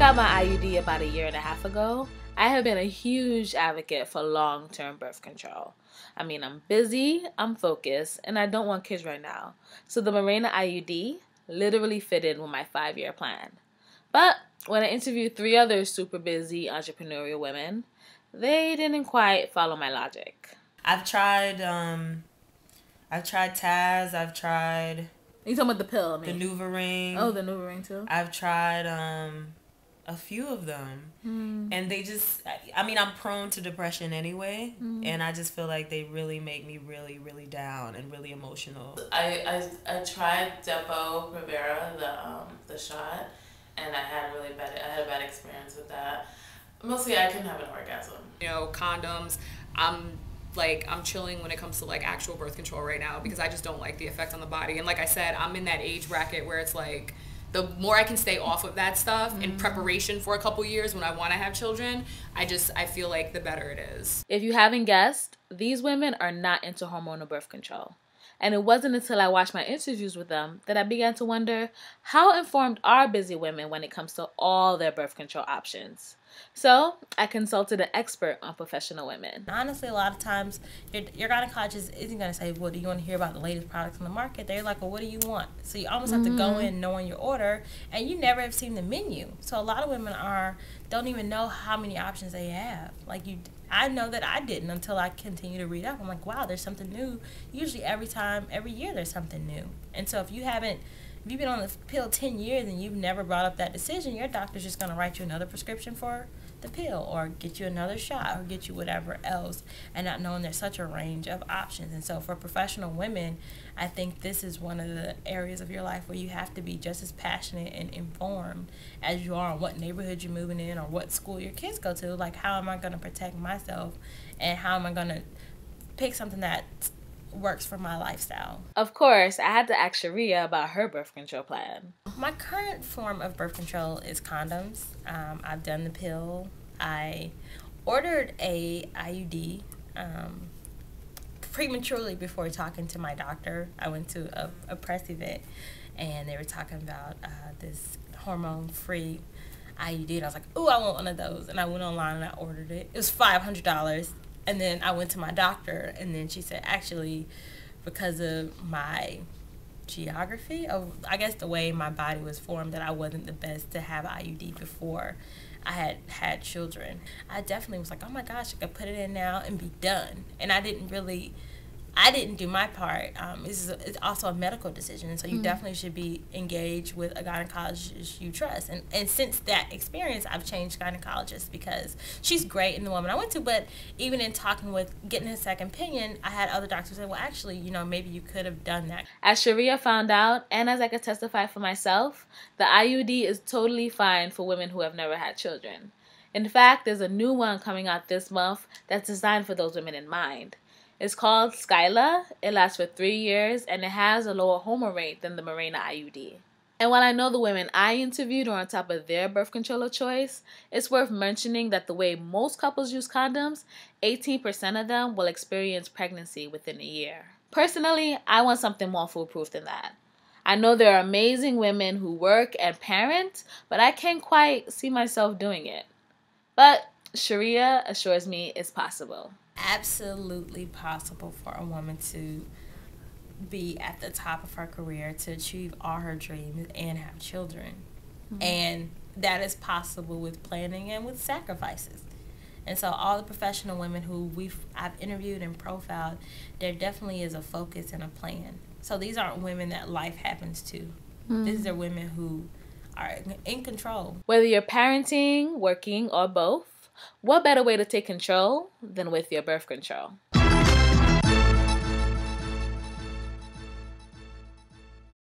got my IUD about a year and a half ago, I have been a huge advocate for long-term birth control. I mean, I'm busy, I'm focused, and I don't want kids right now. So the Mirena IUD literally fit in with my 5-year plan. But when I interviewed 3 other super busy entrepreneurial women, they didn't quite follow my logic. I've tried Taz, I've tried... You talking about the pill? The NuvaRing. Oh, the NuvaRing too? I've tried a few of them. And they just... I mean, I'm prone to depression anyway. And I just feel like they really make me really, really down and really emotional. I tried Depo-Provera, the shot, and I had a bad experience with that. Mostly I couldn't have an orgasm. You know, condoms. I'm chilling when it comes to like actual birth control right now because I just don't like the effect on the body. And like I said, I'm in that age bracket where it's like the more I can stay off of that stuff in preparation for a couple years when I want to have children, I feel like the better it is. If you haven't guessed, these women are not into hormonal birth control. And it wasn't until I watched my interviews with them that I began to wonder, how informed are busy women when it comes to all their birth control options? So I consulted an expert on professional women. Honestly, a lot of times your gynecologist isn't going to say, well, do you want to hear about the latest products on the market? They're like, well, what do you want? So you almost have to go in knowing your order, and you never have seen the menu. So a lot of women don't even know how many options they have. I know that I didn't until I continue to read up. I'm like, wow, there's something new. Usually every year there's something new. And so if you've been on the pill 10 years and you've never brought up that decision, your doctor's just going to write you another prescription for the pill or get you another shot or get you whatever else, and not knowing there's such a range of options. And so for professional women, I think this is one of the areas of your life where you have to be just as passionate and informed as you are on what neighborhood you're moving in or what school your kids go to. Like, how am I going to protect myself, and how am I going to pick something that works for my lifestyle? Of course, I had to ask Sharia about her birth control plan. My current form of birth control is condoms. I've done the pill. I ordered a IUD prematurely before talking to my doctor. I went to a press event, and they were talking about this hormone-free IUD. And I was like, ooh, I want one of those. And I went online and I ordered it. It was $500. And then I went to my doctor, and then she said, actually, because of my geography, I guess the way my body was formed, that I wasn't the best to have IUD before I had children. I definitely was like, oh my gosh, I could put it in now and be done. And I didn't do my part. It's also a medical decision, and so you definitely should be engaged with a gynecologist you trust. And since that experience, I've changed gynecologists because she's great in the woman I went to, but even in getting a second opinion, I had other doctors say, well, actually, maybe you could have done that. As Sharia found out, and as I could testify for myself, the IUD is totally fine for women who have never had children. In fact, there's a new one coming out this month that's designed for those women in mind. It's called Skyla. It lasts for 3 years, and it has a lower hormone rate than the Mirena IUD. And while I know the women I interviewed are on top of their birth control of choice, it's worth mentioning that the way most couples use condoms, 18% of them will experience pregnancy within a year. Personally, I want something more foolproof than that. I know there are amazing women who work and parent, but I can't quite see myself doing it. But Sharia assures me it's possible. Absolutely possible for a woman to be at the top of her career, to achieve all her dreams and have children. And that is possible with planning and with sacrifices. And so all the professional women who I've interviewed and profiled, there definitely is a focus and a plan. So these aren't women that life happens to. These are women who are in control. Whether you're parenting, working, or both, what better way to take control than with your birth control?